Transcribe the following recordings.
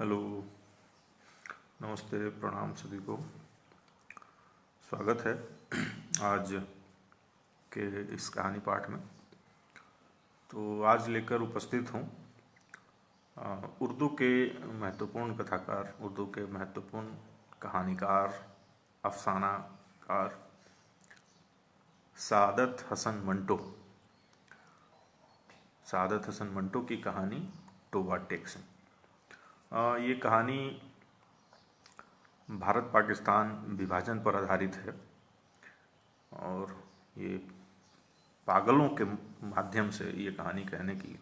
Hello. नमस्ते, प्रणाम सभी को। स्वागत है आज के इस कहानी पाठ में। तो आज लेकर उपस्थित हूँ उर्दू के महत्वपूर्ण कथाकार, उर्दू के महत्वपूर्ण कहानीकार, अफसानाकार सादत हसन मंटो। सादत हसन मंटो की कहानी टोबा टेक सिंह। ये कहानी भारत पाकिस्तान विभाजन पर आधारित है और ये पागलों के माध्यम से ये कहानी कहने की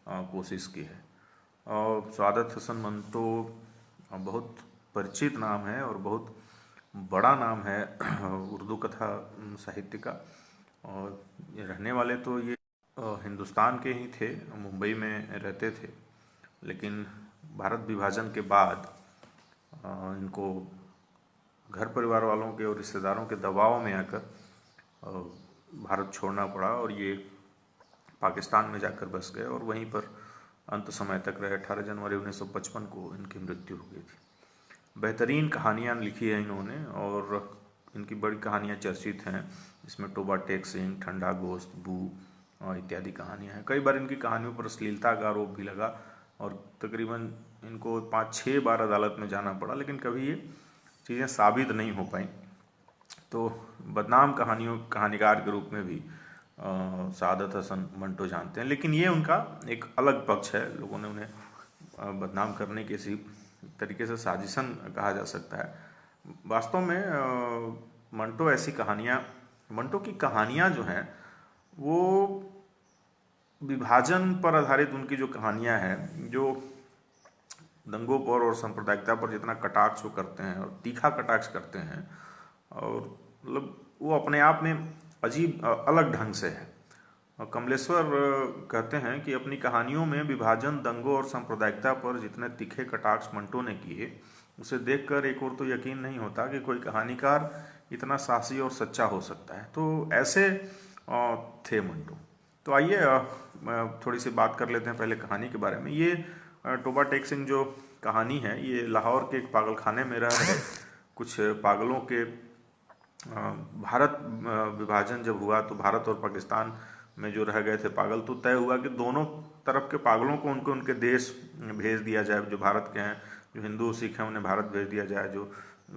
कोशिश की है। और सादत हसन मंटो बहुत परिचित नाम है और बहुत बड़ा नाम है उर्दू कथा साहित्य का। और ये रहने वाले तो ये हिंदुस्तान के ही थे, मुंबई में रहते थे, लेकिन भारत विभाजन के बाद इनको घर परिवार वालों के और रिश्तेदारों के दबाव में आकर भारत छोड़ना पड़ा और ये पाकिस्तान में जाकर बस गए और वहीं पर अंत समय तक रहे। 18 जनवरी 1955 को इनकी मृत्यु हो गई थी। बेहतरीन कहानियाँ लिखी हैं इन्होंने और इनकी बड़ी कहानियाँ चर्चित हैं। इसमें टोबा टेक सिंह, ठंडा गोश्त, बू इत्यादि कहानियाँ हैं। कई बार इनकी कहानियों पर अश्लीलता का आरोप भी लगा और तकरीबन इनको 5-6 बार अदालत में जाना पड़ा, लेकिन कभी ये चीज़ें साबित नहीं हो पाई। तो बदनाम कहानीकार के रूप में भी सादत हसन मंटो जानते हैं, लेकिन ये उनका एक अलग पक्ष है। लोगों ने उन्हें बदनाम करने की इसी तरीके से साजिशन कहा जा सकता है। वास्तव में मंटो की कहानियाँ जो हैं वो विभाजन पर आधारित उनकी जो कहानियाँ हैं, जो दंगों पर और सांप्रदायिकता पर जितना कटाक्ष वो करते हैं और तीखा कटाक्ष करते हैं, और मतलब वो अपने आप में अजीब अलग ढंग से है। और कमलेश्वर कहते हैं कि अपनी कहानियों में विभाजन, दंगों और सांप्रदायिकता पर जितने तीखे कटाक्ष मंटो ने किए, उसे देखकर एक और तो यकीन नहीं होता कि कोई कहानीकार इतना साहसी और सच्चा हो सकता है। तो ऐसे थे मंटो। तो आइए थोड़ी सी बात कर लेते हैं पहले कहानी के बारे में। ये टोबा टेक सिंह जो कहानी है, ये लाहौर के एक पागल खाने में रह रहे कुछ पागलों के भारत विभाजन जब हुआ तो भारत और पाकिस्तान में जो रह गए थे पागल, तो तय हुआ कि दोनों तरफ के पागलों को उनके देश भेज दिया जाए। जो भारत के हैं, जो हिंदू सिख हैं, उन्हें भारत भेज दिया जाए जो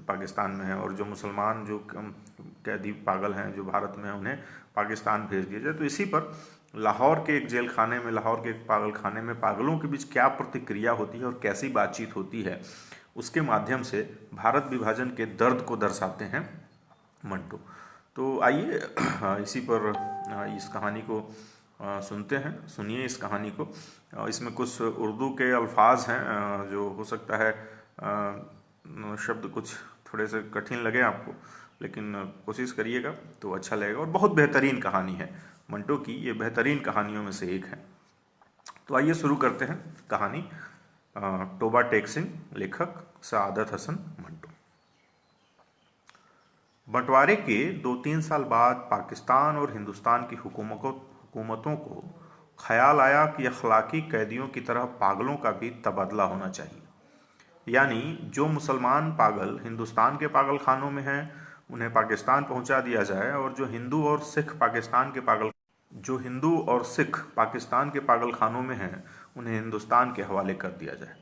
पाकिस्तान में है, और जो मुसलमान जो कैदी पागल हैं जो भारत में हैं, उन्हें पाकिस्तान भेज दिया जाए। तो इसी पर लाहौर के एक जेल खाने में, लाहौर के एक पागल खाने में पागलों के बीच क्या प्रतिक्रिया होती है और कैसी बातचीत होती है, उसके माध्यम से भारत विभाजन के दर्द को दर्शाते हैं मंटो। तो आइए इसी पर इस कहानी को सुनते हैं। सुनिए इस कहानी को। इसमें कुछ उर्दू के अल्फाज हैं जो हो सकता है शब्द कुछ थोड़े से कठिन लगे आपको, लेकिन कोशिश करिएगा तो अच्छा लगेगा। और बहुत बेहतरीन कहानी है मंटो की, ये बेहतरीन कहानियों में से एक है। तो आइए शुरू करते हैं कहानी। टोबा टेक सिंह, लेखक सादत हसन मंटो। बंटवारे के 2-3 साल बाद पाकिस्तान और हिंदुस्तान की हुकूमतों को ख्याल आया कि अखलाकी कैदियों की तरह पागलों का भी तबादला होना चाहिए। यानी जो मुसलमान पागल हिंदुस्तान के पागल खानों में हैं, उन्हें पाकिस्तान पहुंचा दिया जाए, और जो हिंदू और सिख पाकिस्तान के पागल खानों में हैं, उन्हें हिंदुस्तान के हवाले कर दिया जाए।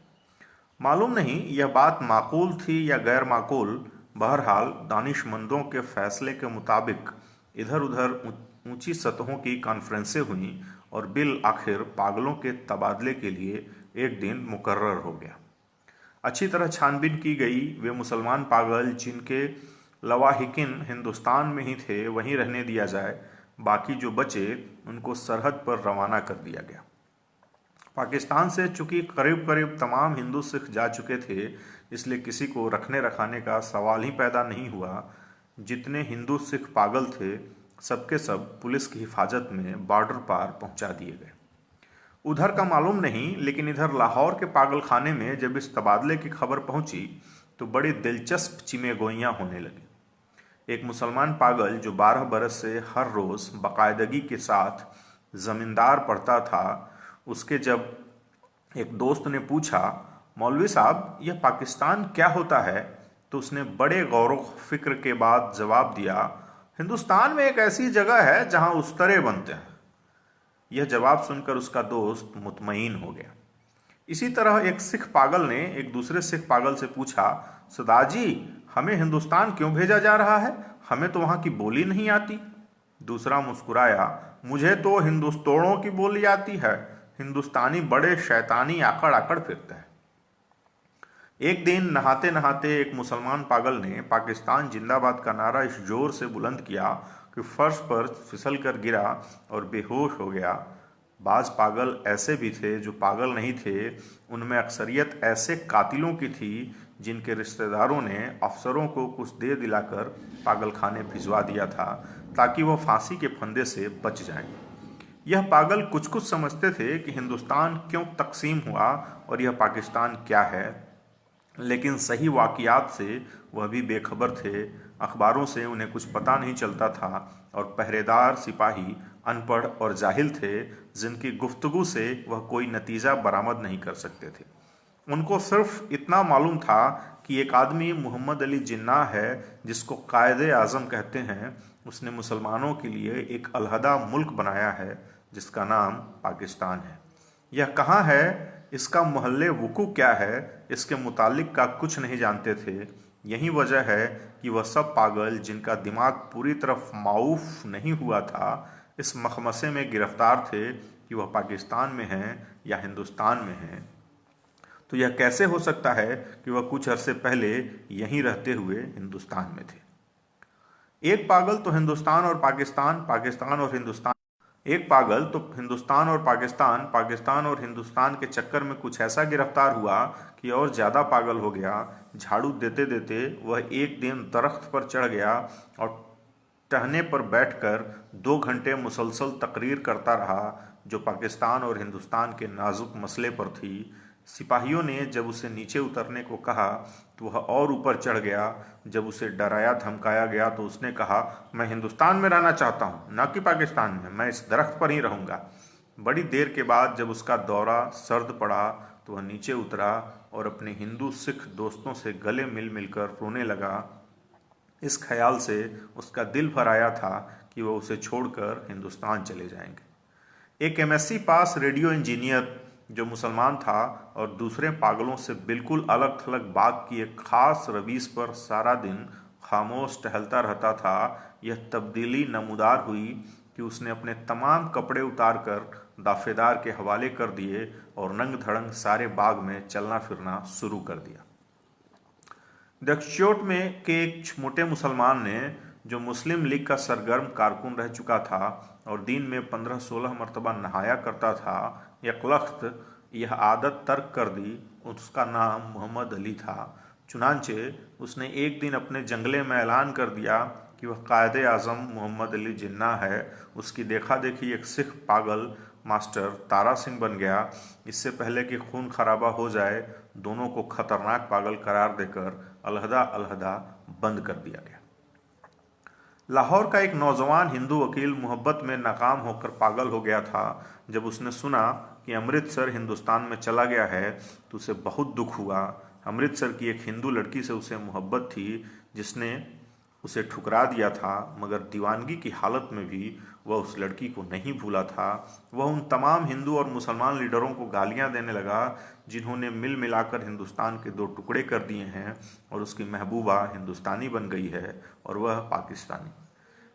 मालूम नहीं यह बात माकूल थी या गैर माकूल, बहरहाल दानिशमंदों के फैसले के मुताबिक इधर उधर ऊंची सतहों की कॉन्फ्रेंसें हुईं और बिल आखिर पागलों के तबादले के लिए एक दिन मुकर्रर हो गया। अच्छी तरह छानबीन की गई। वे मुसलमान पागल जिनके लवाहिकिन हिंदुस्तान में ही थे वहीं रहने दिया जाए, बाकी जो बचे उनको सरहद पर रवाना कर दिया गया। पाकिस्तान से चूंकि करीब करीब तमाम हिंदू सिख जा चुके थे, इसलिए किसी को रखने रखाने का सवाल ही पैदा नहीं हुआ। जितने हिंदू सिख पागल थे सबके सब पुलिस की हिफाजत में बॉर्डर पार पहुंचा दिए गए। उधर का मालूम नहीं, लेकिन इधर लाहौर के पागल खाने में जब इस तबादले की खबर पहुंची तो बड़ी दिलचस्प चिमेगोइयां होने लगी। एक मुसलमान पागल जो 12 बरस से हर रोज बाकायदगी के साथ जमींदार पढ़ता था, उसके जब एक दोस्त ने पूछा मौलवी साहब, यह पाकिस्तान क्या होता है? तो उसने बड़े गौर फिक्र के बाद जवाब दिया, हिंदुस्तान में एक ऐसी जगह है जहां उस्तरे बनते हैं। यह जवाब सुनकर उसका दोस्त मुतमईन हो गया। इसी तरह एक सिख पागल ने एक दूसरे सिख पागल से पूछा, सदाजी, हमें हिंदुस्तान क्यों भेजा जा रहा है? हमें तो वहां की बोली नहीं आती। दूसरा मुस्कुराया, मुझे तो हिंदुस्तोड़ों की बोली आती है। हिंदुस्तानी बड़े शैतानी आकड़ आकड़ फिरते हैं। एक दिन नहाते नहाते एक मुसलमान पागल ने पाकिस्तान जिंदाबाद का नारा इस जोर से बुलंद किया कि फर्श पर फिसल कर गिरा और बेहोश हो गया। बाज पागल ऐसे भी थे जो पागल नहीं थे। उनमें अक्सरियत ऐसे कातिलों की थी जिनके रिश्तेदारों ने अफसरों को कुछ दे दिलाकर पागल खाने भिजवा दिया था ताकि वह फांसी के फंदे से बच जाएं। यह पागल कुछ कुछ समझते थे कि हिंदुस्तान क्यों तकसीम हुआ और यह पाकिस्तान क्या है, लेकिन सही वाक़ियात से वह भी बेखबर थे। अखबारों से उन्हें कुछ पता नहीं चलता था और पहरेदार सिपाही अनपढ़ और जाहिल थे जिनकी गुफ्तगू से वह कोई नतीजा बरामद नहीं कर सकते थे। उनको सिर्फ इतना मालूम था कि एक आदमी मोहम्मद अली जिन्ना है जिसको कायदे आज़म कहते हैं। उसने मुसलमानों के लिए एक अलहदा मुल्क बनाया है जिसका नाम पाकिस्तान है। यह कहाँ है, इसका मोहल्ले वकू क्या है, इसके मुतालिक का कुछ नहीं जानते थे। यही वजह है कि वह सब पागल जिनका दिमाग पूरी तरफ माऊफ नहीं हुआ था इस मखमसे में गिरफ्तार थे कि वह पाकिस्तान में हैं या हिंदुस्तान में हैं। तो यह कैसे हो सकता है कि वह कुछ अरसे पहले यहीं रहते हुए हिंदुस्तान में थे। एक पागल तो हिंदुस्तान और पाकिस्तान, पाकिस्तान और हिंदुस्तान एक पागल तो हिंदुस्तान और पाकिस्तान, पाकिस्तान और हिंदुस्तान के चक्कर में कुछ ऐसा गिरफ्तार हुआ कि और ज़्यादा पागल हो गया। झाड़ू देते देते वह एक दिन दरख्त पर चढ़ गया और टहने पर बैठकर 2 घंटे मुसलसल तकरीर करता रहा जो पाकिस्तान और हिंदुस्तान के नाजुक मसले पर थी। सिपाहियों ने जब उसे नीचे उतरने को कहा तो वह और ऊपर चढ़ गया। जब उसे डराया धमकाया गया तो उसने कहा, मैं हिंदुस्तान में रहना चाहता हूँ, न कि पाकिस्तान में। मैं इस दरख्त पर ही रहूँगा। बड़ी देर के बाद जब उसका दौरा सर्द पड़ा तो वह नीचे उतरा और अपने हिंदू सिख दोस्तों से गले मिल मिलकर रोने लगा। इस ख्याल से उसका दिल भर आया था कि वह उसे छोड़कर हिंदुस्तान चले जाएंगे। एक एमएससी पास रेडियो इंजीनियर जो मुसलमान था और दूसरे पागलों से बिल्कुल अलग थलग बात की एक खास रवीस पर सारा दिन खामोश टहलता रहता था। यह तब्दीली नमूदार हुई कि उसने अपने तमाम कपड़े उतार कर दाफेदार के हवाले कर दिए और नंग धड़ंग सारे बाग में चलना फिरना शुरू कर दिया। दक्षिणोट में के एक मोटे मुसलमान ने, जो मुस्लिम लीग का सरगर्म कारकुन रह चुका था और दिन में 15-16 मरतबा नहाया करता था, यकलख्त यह आदत तर्क कर दी। उसका नाम मोहम्मद अली था। चुनांचे उसने एक दिन अपने जंगले में ऐलान कर दिया कि वह कायदे आज़म मोहम्मद अली जिन्ना है। उसकी देखा देखी एक सिख पागल मास्टर तारा सिंह बन गया। इससे पहले कि खून खराबा हो जाए, दोनों को खतरनाक पागल करार देकर अलहदा अलहदा बंद कर दिया गया। लाहौर का एक नौजवान हिंदू वकील मोहब्बत में नाकाम होकर पागल हो गया था। जब उसने सुना कि अमृतसर हिंदुस्तान में चला गया है तो उसे बहुत दुख हुआ। अमृतसर की एक हिंदू लड़की से उसे मोहब्बत थी जिसने उसे ठुकरा दिया था, मगर दीवानगी की हालत में भी वह उस लड़की को नहीं भूला था। वह उन तमाम हिंदू और मुसलमान लीडरों को गालियां देने लगा जिन्होंने मिल मिलाकर हिंदुस्तान के 2 टुकड़े कर दिए हैं और उसकी महबूबा हिंदुस्तानी बन गई है और वह पाकिस्तानी।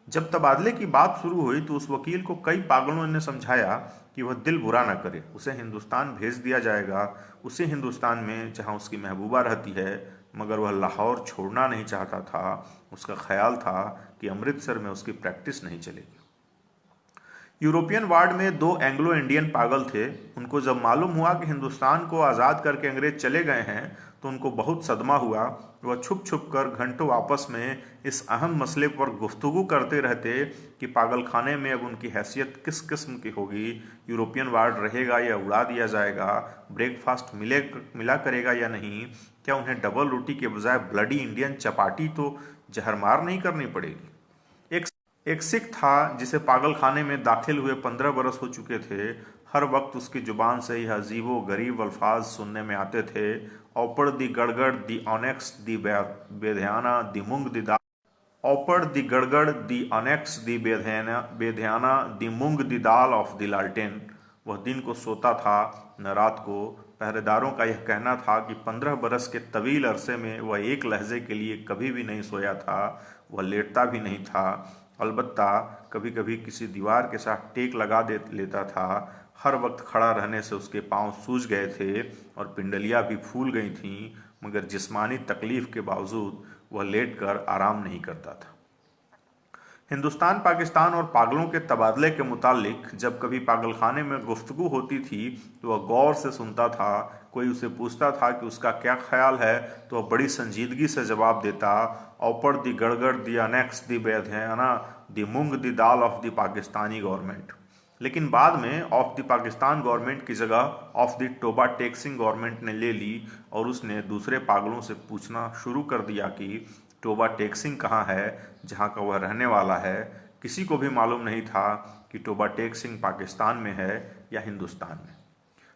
जब तबादले की बात शुरू हुई तो उस वकील को कई पागलों ने समझाया कि वह दिल बुरा न करे, उसे हिंदुस्तान भेज दिया जाएगा, उसी हिंदुस्तान में जहां उसकी महबूबा रहती है। मगर वह लाहौर छोड़ना नहीं चाहता था। उसका ख्याल था कि अमृतसर में उसकी प्रैक्टिस नहीं चलेगी। यूरोपियन वार्ड में 2 एंग्लो इंडियन पागल थे। उनको जब मालूम हुआ कि हिंदुस्तान को आज़ाद करके अंग्रेज चले गए हैं तो उनको बहुत सदमा हुआ। वह छुप छुप कर घंटों आपस में इस अहम मसले पर गुफ्तगू करते रहते कि पागल खाने में अब उनकी हैसियत किस किस्म की होगी, यूरोपियन वार्ड रहेगा या उड़ा दिया जाएगा, ब्रेकफास्ट मिला करेगा या नहीं, क्या उन्हें डबल रोटी के बजाय ब्लडी इंडियन चपाटी तो जहरमार नहीं करनी पड़ेगी। एक सिख था जिसे पागल खाने में दाखिल हुए 15 बरस हो चुके थे। हर वक्त उसकी जुबान से ही अजीबो गरीब अल्फाज सुनने में आते थे। औपड़ दी गड़गड़ दी ऑनेक्स दी बेध्याना दी मूंग दी दाल, औपड़ दी गड़गड़ दी ऑनेक्स दी बेध्याना दी मूंग दी दाल ऑफ दी लालटेन। वह दिन को सोता था न रात को। पहरेदारों का यह कहना था कि 15 बरस के तवील अरसे में वह एक लहजे के लिए कभी भी नहीं सोया था। वह लेटता भी नहीं था, अलबत्ता कभी कभी किसी दीवार के साथ टेक लगा दे लेता था। हर वक्त खड़ा रहने से उसके पांव सूज गए थे और पिंडलियां भी फूल गई थीं, मगर जिस्मानी तकलीफ के बावजूद वह लेटकर आराम नहीं करता था। हिंदुस्तान पाकिस्तान और पागलों के तबादले के मुतालिक जब कभी पागलखाने में गुफ्तगू होती थी तो वह गौर से सुनता था। कोई उसे पूछता था कि उसका क्या ख्याल है तो वह बड़ी संजीदगी से जवाब देता, औपड़ दी गड़गड़ दी अनेक्स दी बेध्याना दी मूंग दी दाल ऑफ दी पाकिस्तानी गवर्नमेंट। लेकिन बाद में ऑफ द पाकिस्तान गवर्नमेंट की जगह of the Toba taxing government ने ले ली और उसने दूसरे पागलों से पूछना शुरू कर दिया कि टोबा टैक्सिंग कहाँ है जहाँ का वह रहने वाला है। किसी को भी मालूम नहीं था कि टोबा टैक्सिंग पाकिस्तान में है या हिंदुस्तान में।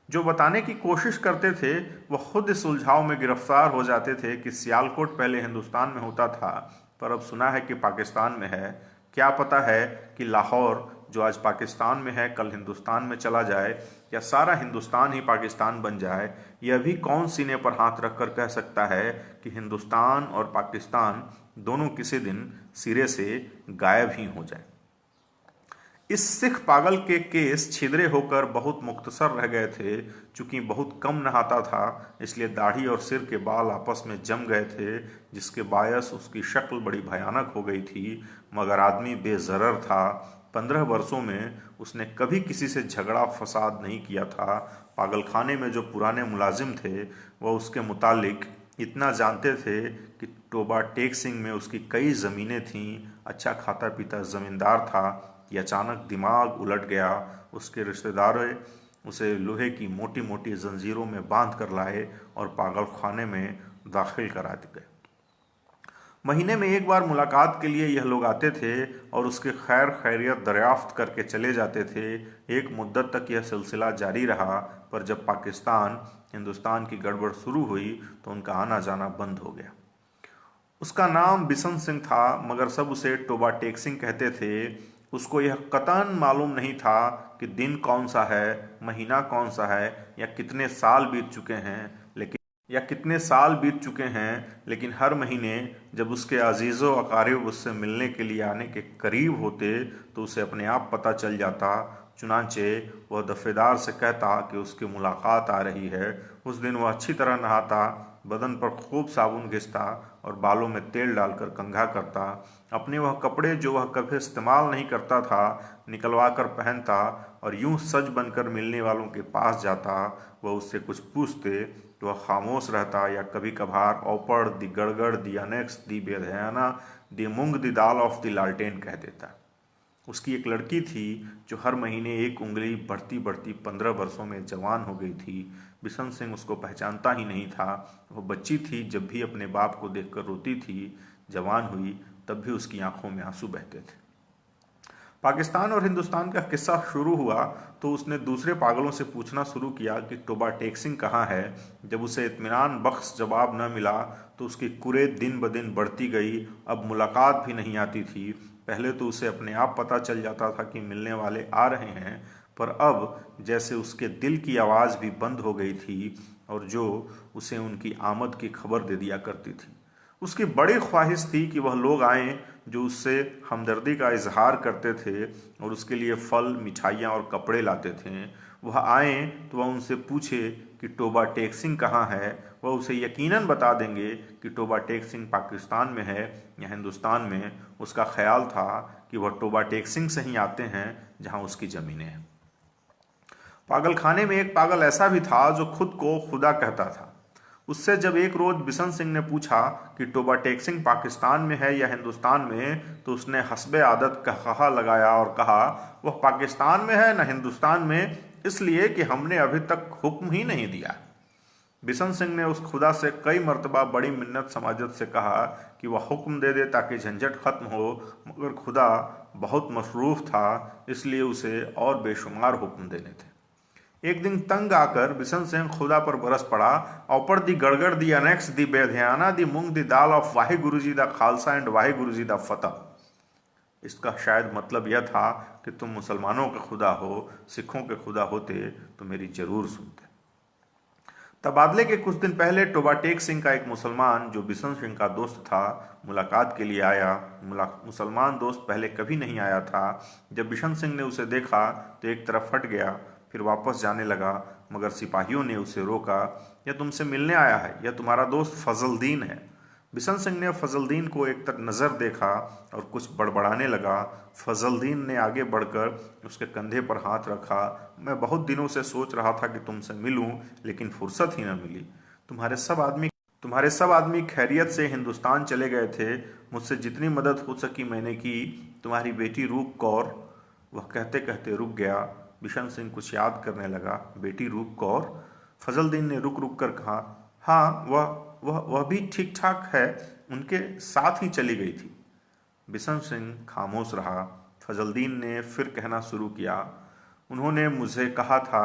जो बताने की कोशिश करते थे वह खुद इस उलझाव में गिरफ्तार हो जाते थे कि सियालकोट पहले हिंदुस्तान में होता था पर अब सुना है कि पाकिस्तान में है। क्या पता है कि लाहौर जो आज पाकिस्तान में है कल हिंदुस्तान में चला जाए या सारा हिंदुस्तान ही पाकिस्तान बन जाए। यह भी कौन सीने पर हाथ रखकर कह सकता है कि हिंदुस्तान और पाकिस्तान दोनों किसी दिन सिरे से गायब ही हो जाए। इस सिख पागल के केस छिद्रे होकर बहुत मुख्तसर रह गए थे। चूंकि बहुत कम नहाता था इसलिए दाढ़ी और सिर के बाल आपस में जम गए थे, जिसके बायस उसकी शक्ल बड़ी भयानक हो गई थी। मगर आदमी बेजरर था। 15 वर्षों में उसने कभी किसी से झगड़ा फसाद नहीं किया था। पागलखाने में जो पुराने मुलाजिम थे वह उसके मुतालिक इतना जानते थे कि टोबा टेक्सिंग में उसकी कई ज़मीनें थीं। अच्छा खाता पीता ज़मींदार था कि अचानक दिमाग उलट गया। उसके रिश्तेदारों उसे लोहे की मोटी मोटी जंजीरों में बांध कर लाए और पागलखाने में दाखिल करा गए। महीने में एक बार मुलाकात के लिए यह लोग आते थे और उसके खैर खैरियत दरियाफ्त करके चले जाते थे। एक मुद्दत तक यह सिलसिला जारी रहा, पर जब पाकिस्तान हिंदुस्तान की गड़बड़ शुरू हुई तो उनका आना जाना बंद हो गया। उसका नाम बिशन सिंह था, मगर सब उसे टोबा टेक्सिंग कहते थे। उसको यह कतन मालूम नहीं था कि दिन कौन सा है, महीना कौन सा है या कितने साल बीत चुके हैं, लेकिन हर महीने जब उसके अजीज़ो अकारिब उससे मिलने के लिए आने के करीब होते तो उसे अपने आप पता चल जाता। चुनांचे वह दफेदार से कहता कि उसकी मुलाकात आ रही है। उस दिन वह अच्छी तरह नहाता, बदन पर खूब साबुन घिसता और बालों में तेल डालकर कंघा करता। अपने वह कपड़े जो वह कभी इस्तेमाल नहीं करता था निकलवा कर पहनता और यूं सज बनकर मिलने वालों के पास जाता। वह उससे कुछ पूछते तो वह खामोश रहता या कभी कभार औपड़ दी गड़गड़ दी अनेक्स दी बेध्याना दी मूंग दी दाल ऑफ दी लालटेन कह देता। उसकी एक लड़की थी जो हर महीने एक उंगली बढ़ती बढ़ती 15 वर्षों में जवान हो गई थी। बिशन सिंह उसको पहचानता ही नहीं था। वह बच्ची थी, जब भी अपने बाप को देखकर रोती थी। जवान हुई तब भी उसकी आंखों में आंसू बहते थे। पाकिस्तान और हिंदुस्तान का किस्सा शुरू हुआ तो उसने दूसरे पागलों से पूछना शुरू किया कि टोबा टेक्सिंग कहाँ है। जब उसे इत्मीनान बख्श जवाब न मिला तो उसकी कुरेद दिन ब दिन बढ़ती गई। अब मुलाकात भी नहीं आती थी। पहले तो उसे अपने आप पता चल जाता था कि मिलने वाले आ रहे हैं, पर अब जैसे उसके दिल की आवाज़ भी बंद हो गई थी और जो उसे उनकी आमद की खबर दे दिया करती थी। उसकी बड़ी ख्वाहिश थी कि वह लोग आएं जो उससे हमदर्दी का इजहार करते थे और उसके लिए फल, मिठाइयाँ और कपड़े लाते थे। वह आएं तो वह उनसे पूछे कि टोबा टेक्सिंग कहाँ है। वह उसे यकीनन बता देंगे कि टोबा टेक्सिंग पाकिस्तान में है या हिंदुस्तान में। उसका ख्याल था कि वह टोबा टेक्सिंग से ही आते हैं जहाँ उसकी ज़मीनें हैं। पागलखाने में एक पागल ऐसा भी था जो खुद को खुदा कहता था। उससे जब एक रोज बिशन सिंह ने पूछा कि टोबा टेक्सिंग पाकिस्तान में है या हिंदुस्तान में, तो उसने हस्बे आदत कहकहा लगाया और कहा वह पाकिस्तान में है न हिंदुस्तान में, इसलिए कि हमने अभी तक हुक्म ही नहीं दिया। बिशन सिंह ने उस खुदा से कई मर्तबा बड़ी मिन्नत समाजत से कहा कि वह हुक्म दे दे ताकि झंझट खत्म हो, मगर खुदा बहुत मसरूफ़ था, इसलिए उसे और बेशुमार हुक्म देने थे। एक दिन तंग आकर बिशन सिंह खुदा पर बरस पड़ा। ऑपर दी गड़गड़ दी अनेक्स दी बेध्याना दी मूंग दी दाल ऑफ वाहे गुरु जी दा खालसा एंड वाहे गुरु जी दा फतह। इसका शायद मतलब यह था कि तुम मुसलमानों के खुदा हो, सिखों के खुदा होते तो मेरी जरूर सुनते। तबादले के कुछ दिन पहले टोबा टेक सिंह का एक मुसलमान जो बिशन सिंह का दोस्त था मुलाकात के लिए आया। मुसलमान दोस्त पहले कभी नहीं आया था। जब बिशन सिंह ने उसे देखा तो एक तरफ हट गया, फिर वापस जाने लगा, मगर सिपाहियों ने उसे रोका। यह तुमसे मिलने आया है, यह तुम्हारा दोस्त फजलदीन है। बिशन सिंह ने फजलदीन को एक तर नज़र देखा और कुछ बड़बड़ाने लगा। फजलदीन ने आगे बढ़कर उसके कंधे पर हाथ रखा। मैं बहुत दिनों से सोच रहा था कि तुमसे मिलूं, लेकिन फुर्सत ही न मिली। तुम्हारे सब आदमी खैरियत से हिंदुस्तान चले गए थे। मुझसे जितनी मदद हो सकी मैंने की। तुम्हारी बेटी रूप कौर। वह कहते कहते रुक गया। बिशन सिंह कुछ याद करने लगा। बेटी रूप कौर? फजलदीन ने रुक रुक कर कहा, हाँ, वह भी ठीक ठाक है, उनके साथ ही चली गई थी। बिशन सिंह खामोश रहा। फजलदीन ने फिर कहना शुरू किया, उन्होंने मुझे कहा था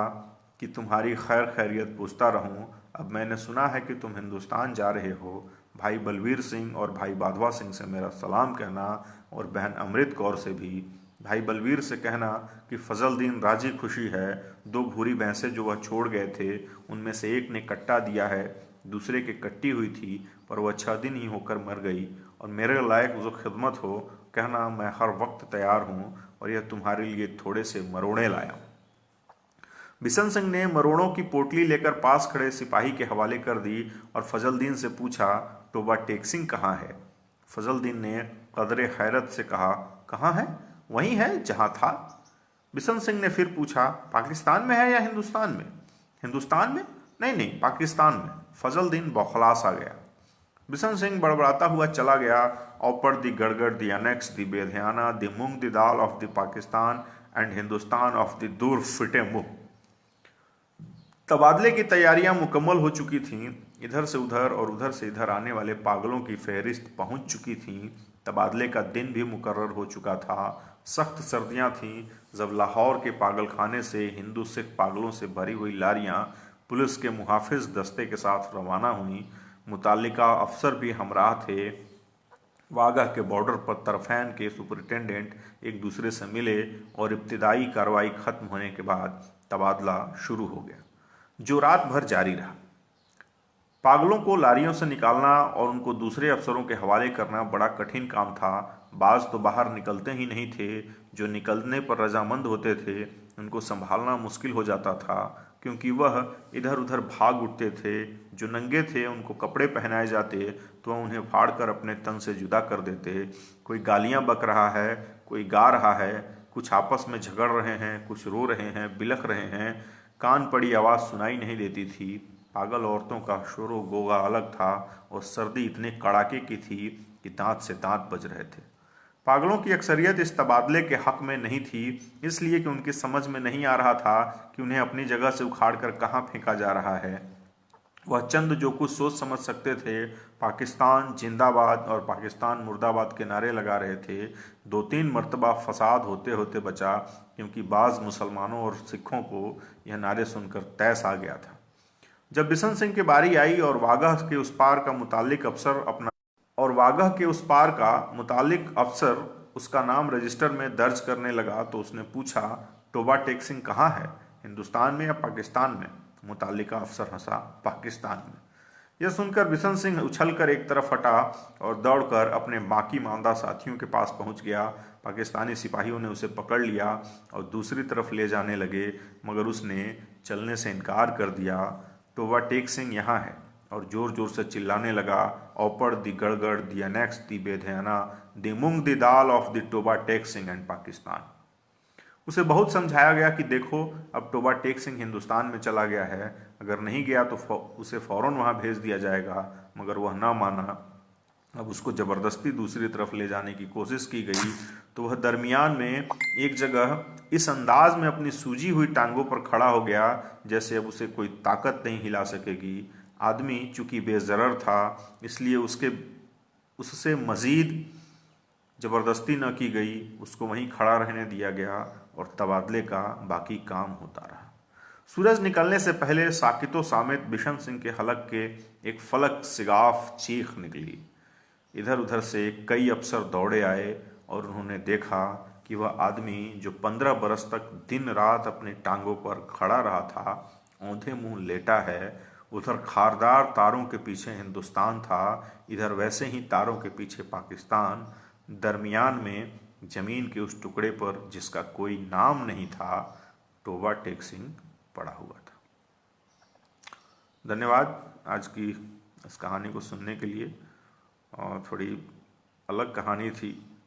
कि तुम्हारी खैर खैरियत पूछता रहूं। अब मैंने सुना है कि तुम हिंदुस्तान जा रहे हो। भाई बलवीर सिंह और भाई बाधवा सिंह से मेरा सलाम कहना, और बहन अमृत कौर से भी। भाई बलवीर से कहना कि फजलदीन राजी खुशी है। 2 भूरी भैंसें जो वह छोड़ गए थे उनमें से एक ने कट्टा दिया है, दूसरे की कट्टी हुई थी, पर वह 6 दिन ही होकर मर गई। और मेरे लायक जो खिदमत हो कहना, मैं हर वक्त तैयार हूँ, और यह तुम्हारे लिए थोड़े से मरोड़े लाया हूँ। बिशन सिंह ने मरोड़ों की पोटली लेकर पास खड़े सिपाही के हवाले कर दी और फजलदीन से पूछा, टोबा टेक सिंह कहाँ है? फजलदीन ने कदरे हैरत से कहा, कहाँ है? वही है जहाँ था। बिशन सिंह ने फिर पूछा, पाकिस्तान में है या हिंदुस्तान में? हिंदुस्तान में? नहीं नहीं, पाकिस्तान में। फजलदीन बौखलास आ गया। बिशन सिंह बड़बड़ाता हुआ चला गया। ऑपर दी गड़गड़ दी अनेक्स दी बेध्याना दी मूंग दी दाल of the Pakistan and Hindustan of the दूर फिटे मुंह। तबादले की तैयारियां मुकम्मल हो चुकी थीं। इधर से उधर और उधर से इधर आने वाले पागलों की फहरिस्त पहुंच चुकी थी। तबादले का दिन भी मुकर्रर हो चुका था। सख्त सर्दियां थीं जब लाहौर के पागलखाने से हिंदू सिख पागलों से भरी हुई लारियां पुलिस के मुहाफिज दस्ते के साथ रवाना हुई। मुतालिका अफसर भी हमराह थे। वागह के बॉर्डर पर तरफैन के सुपरिटेंडेंट एक दूसरे से मिले और इब्तिदाई कार्रवाई खत्म होने के बाद तबादला शुरू हो गया, जो रात भर जारी रहा। पागलों को लारियों से निकालना और उनको दूसरे अफसरों के हवाले करना बड़ा कठिन काम था। बाज तो बाहर निकलते ही नहीं थे। जो निकलने पर रजामंद होते थे उनको संभालना मुश्किल हो जाता था, क्योंकि वह इधर उधर भाग उठते थे। जो नंगे थे उनको कपड़े पहनाए जाते तो वह उन्हें फाड़कर अपने तन से जुदा कर देते। कोई गालियां बक रहा है, कोई गा रहा है, कुछ आपस में झगड़ रहे हैं, कुछ रो रहे हैं, बिलख रहे हैं। कान पड़ी आवाज़ सुनाई नहीं देती थी। पागल औरतों का शोरो गोगा अलग था, और सर्दी इतने कड़ाके की थी कि दांत से दांत बज रहे थे। पागलों की अक्सरियत इस तबादले के हक में नहीं थी, इसलिए कि उनकी समझ में नहीं आ रहा था कि उन्हें अपनी जगह से उखाड़कर कहाँ फेंका जा रहा है। वह चंद जो कुछ सोच समझ सकते थे, पाकिस्तान जिंदाबाद और पाकिस्तान मुर्दाबाद के नारे लगा रहे थे। 2-3 मरतबा फसाद होते होते बचा, क्योंकि बाज़ मुसलमानों और सिखों को यह नारे सुनकर तैस आ गया था। जब बिशन सिंह की बारी आई और वागह के उस पार का मुतालिक अफसर उसका नाम रजिस्टर में दर्ज करने लगा, तो उसने पूछा, टोबा टेक सिंह कहाँ है, हिंदुस्तान में या पाकिस्तान में? मुतालिका अफसर हंसा, पाकिस्तान में। यह सुनकर बिशन सिंह उछलकर एक तरफ हटा और दौड़कर अपने बाकी मांदा साथियों के पास पहुंच गया। पाकिस्तानी सिपाहियों ने उसे पकड़ लिया और दूसरी तरफ ले जाने लगे, मगर उसने चलने से इनकार कर दिया। टोबा टेक सिंह यहाँ है, और जोर जोर से चिल्लाने लगा, ऑपर दी गड़गड़ दी अनेक्स दी बेध्याना दी मूंग दी दाल of the Toba Tek Singh and Pakistan. उसे बहुत समझाया गया कि देखो, अब टोबा टेक सिंह हिंदुस्तान में चला गया है, अगर नहीं गया तो उसे फौरन वहाँ भेज दिया जाएगा, मगर वह ना माना। अब उसको ज़बरदस्ती दूसरी तरफ ले जाने की कोशिश की गई, तो वह दरमियान में एक जगह इस अंदाज में अपनी सूजी हुई टांगों पर खड़ा हो गया जैसे अब उसे कोई ताकत नहीं हिला सकेगी। आदमी चूंकि बेज़रर था, इसलिए उससे मज़ीद ज़बरदस्ती न की गई, उसको वहीं खड़ा रहने दिया गया और तबादले का बाकी काम होता रहा। सूरज निकलने से पहले साकितो सामेत बिशन सिंह के हलक के एक फलक सिगाफ चीख निकली। इधर उधर से कई अफसर दौड़े आए और उन्होंने देखा कि वह आदमी जो 15 बरस तक दिन रात अपनी टांगों पर खड़ा रहा था, औंधे मुंह लेटा है। उधर खारदार तारों के पीछे हिंदुस्तान था, इधर वैसे ही तारों के पीछे पाकिस्तान। दरमियान में जमीन के उस टुकड़े पर जिसका कोई नाम नहीं था, टोबा टेक सिंह पड़ा हुआ था। धन्यवाद आज की इस कहानी को सुनने के लिए। और थोड़ी अलग कहानी थी,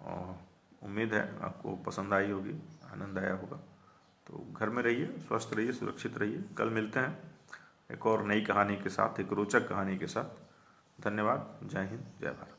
और उम्मीद है आपको पसंद आई होगी, आनंद आया होगा। तो घर में रहिए, स्वस्थ रहिए, सुरक्षित रहिए। कल मिलते हैं एक और नई कहानी के साथ, एक रोचक कहानी के साथ। धन्यवाद। जय हिंद, जय भारत।